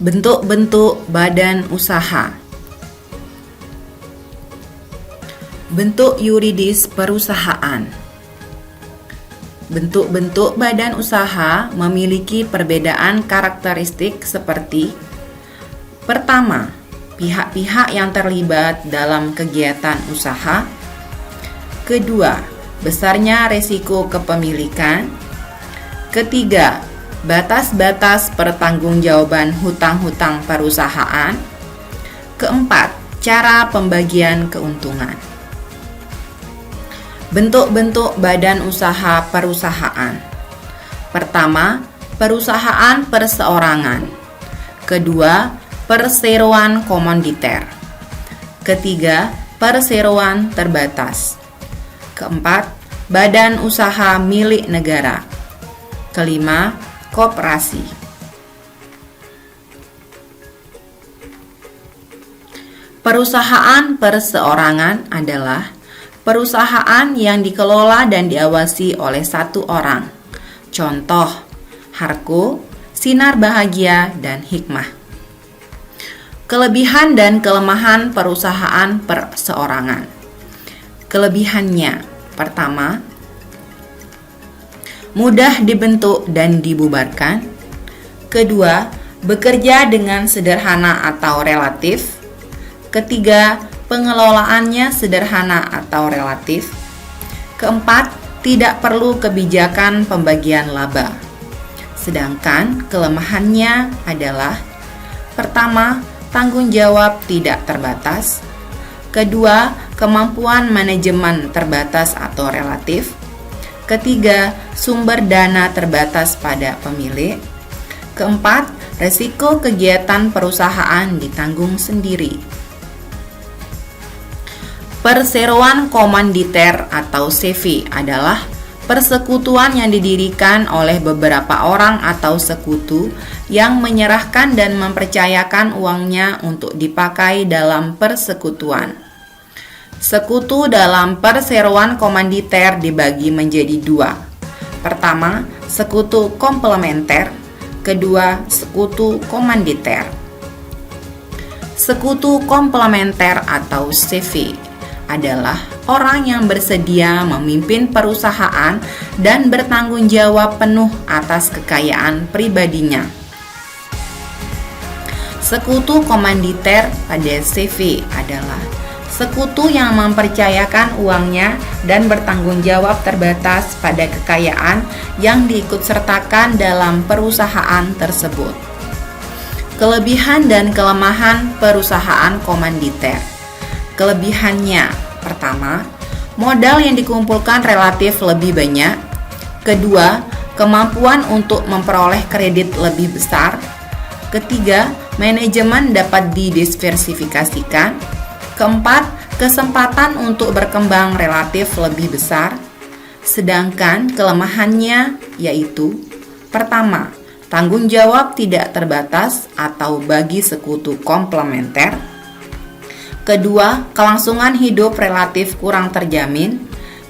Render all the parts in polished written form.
Bentuk-bentuk badan usaha. Bentuk yuridis perusahaan. Bentuk-bentuk badan usaha memiliki perbedaan karakteristik seperti: pertama, pihak-pihak yang terlibat dalam kegiatan usaha. Kedua, besarnya risiko kepemilikan. Ketiga, batas-batas pertanggungjawaban hutang-hutang perusahaan. Keempat, cara pembagian keuntungan. Bentuk-bentuk badan usaha perusahaan. Pertama, perusahaan perseorangan. Kedua, perseroan komanditer. Ketiga, perseroan terbatas. Keempat, badan usaha milik negara. Kelima, koperasi. Perusahaan perseorangan adalah perusahaan yang dikelola dan diawasi oleh satu orang. Contoh, Harko, Sinar Bahagia, dan Hikmah. Kelebihan dan kelemahan perusahaan perseorangan. Kelebihannya, pertama, mudah dibentuk dan dibubarkan. Kedua, bekerja dengan sederhana atau relatif. Ketiga, pengelolaannya sederhana atau relatif. Keempat, tidak perlu kebijakan pembagian laba. Sedangkan kelemahannya adalah: pertama, tanggung jawab tidak terbatas. Kedua, kemampuan manajemen terbatas atau relatif. Ketiga, sumber dana terbatas pada pemilik. Keempat, resiko kegiatan perusahaan ditanggung sendiri. Perseroan komanditer atau CV adalah persekutuan yang didirikan oleh beberapa orang atau sekutu yang menyerahkan dan mempercayakan uangnya untuk dipakai dalam persekutuan. Sekutu dalam perseroan komanditer dibagi menjadi dua. Pertama, sekutu komplementer. Kedua, sekutu komanditer. Sekutu komplementer atau CV adalah orang yang bersedia memimpin perusahaan dan bertanggung jawab penuh atas kekayaan pribadinya. Sekutu komanditer pada CV adalah sekutu yang mempercayakan uangnya dan bertanggung jawab terbatas pada kekayaan yang diikutsertakan dalam perusahaan tersebut. Kelebihan dan kelemahan perusahaan komanditer. Kelebihannya, pertama, modal yang dikumpulkan relatif lebih banyak. Kedua, kemampuan untuk memperoleh kredit lebih besar. Ketiga, manajemen dapat didiversifikasikan. Keempat, kesempatan untuk berkembang relatif lebih besar. Sedangkan kelemahannya yaitu: pertama, tanggung jawab tidak terbatas atau bagi sekutu komplementer. Kedua, kelangsungan hidup relatif kurang terjamin.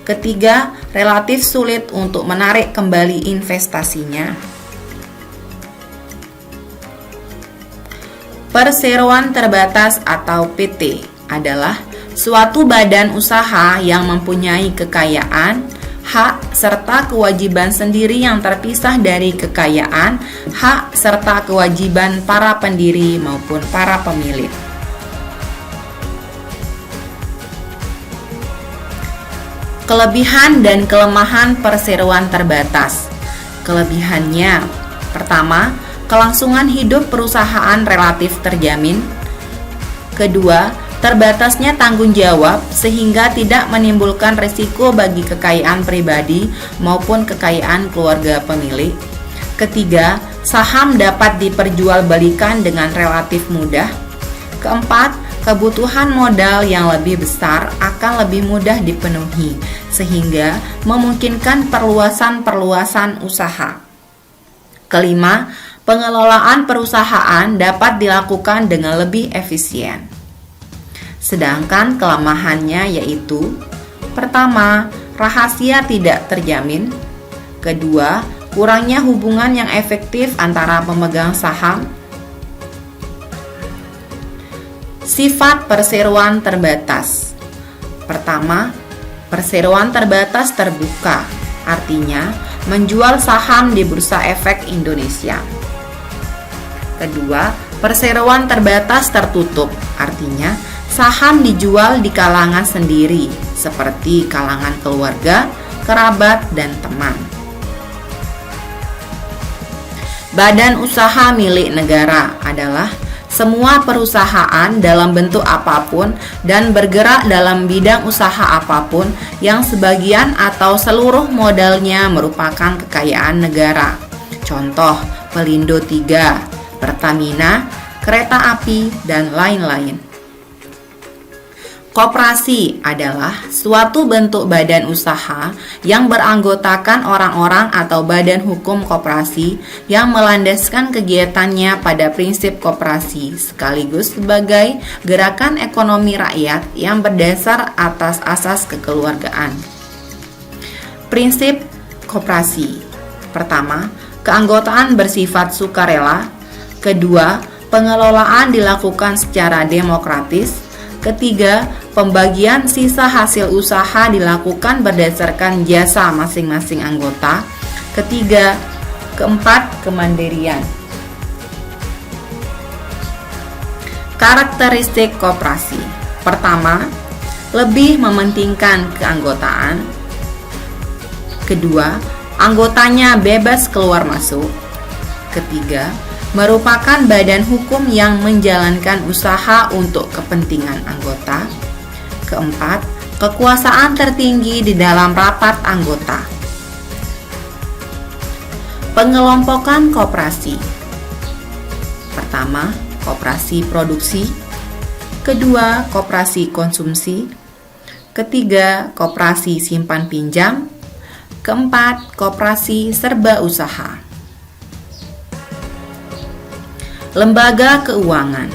Ketiga, relatif sulit untuk menarik kembali investasinya. Perseroan terbatas atau PT adalah suatu badan usaha yang mempunyai kekayaan, hak, serta kewajiban sendiri yang terpisah dari kekayaan, hak, serta kewajiban para pendiri maupun para pemilik. Kelebihan dan kelemahan perseroan terbatas. Kelebihannya, pertama, kelangsungan hidup perusahaan relatif terjamin. Kedua, terbatasnya tanggung jawab sehingga tidak menimbulkan risiko bagi kekayaan pribadi maupun kekayaan keluarga pemilik. Ketiga, saham dapat diperjualbelikan dengan relatif mudah. Keempat, kebutuhan modal yang lebih besar akan lebih mudah dipenuhi sehingga memungkinkan perluasan usaha. Kelima, pengelolaan perusahaan dapat dilakukan dengan lebih efisien. Sedangkan kelemahannya yaitu: pertama, rahasia tidak terjamin. Kedua, kurangnya hubungan yang efektif antara pemegang saham. Sifat perseroan terbatas. Pertama, perseroan terbatas terbuka, artinya menjual saham di Bursa Efek Indonesia. Kedua, perseroan terbatas tertutup, artinya saham dijual di kalangan sendiri, seperti kalangan keluarga, kerabat, dan teman. Badan usaha milik negara adalah semua perusahaan dalam bentuk apapun dan bergerak dalam bidang usaha apapun yang sebagian atau seluruh modalnya merupakan kekayaan negara. Contoh, Pelindo 3, Pertamina, kereta api, dan lain-lain. Koperasi adalah suatu bentuk badan usaha yang beranggotakan orang-orang atau badan hukum koperasi yang melandaskan kegiatannya pada prinsip koperasi sekaligus sebagai gerakan ekonomi rakyat yang berdasar atas asas kekeluargaan. Prinsip koperasi. Pertama, keanggotaan bersifat sukarela. Kedua, pengelolaan dilakukan secara demokratis. Ketiga, pembagian sisa hasil usaha dilakukan berdasarkan jasa masing-masing anggota. Keempat, kemandirian. Karakteristik koperasi. Pertama, lebih mementingkan keanggotaan. Kedua, anggotanya bebas keluar masuk. Ketiga, merupakan badan hukum yang menjalankan usaha untuk kepentingan anggota. Keempat, kekuasaan tertinggi di dalam rapat anggota. Pengelompokan koperasi. Pertama, koperasi produksi. Kedua, koperasi konsumsi. Ketiga, koperasi simpan pinjam. Keempat, koperasi serba usaha. Lembaga keuangan.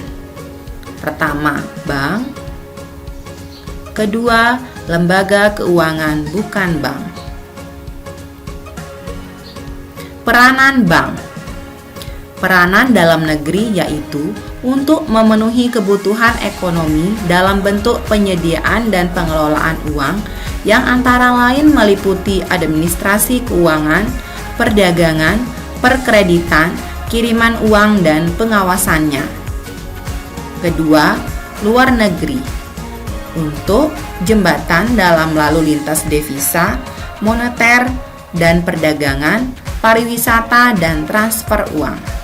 Pertama, bank. Kedua, lembaga keuangan bukan bank. Peranan bank. Peranan dalam negeri yaitu untuk memenuhi kebutuhan ekonomi dalam bentuk penyediaan dan pengelolaan uang yang antara lain meliputi administrasi keuangan, perdagangan, perkreditan, kiriman uang, dan pengawasannya. Kedua, luar negeri untuk jembatan dalam lalu lintas devisa, moneter, dan perdagangan, pariwisata, dan transfer uang.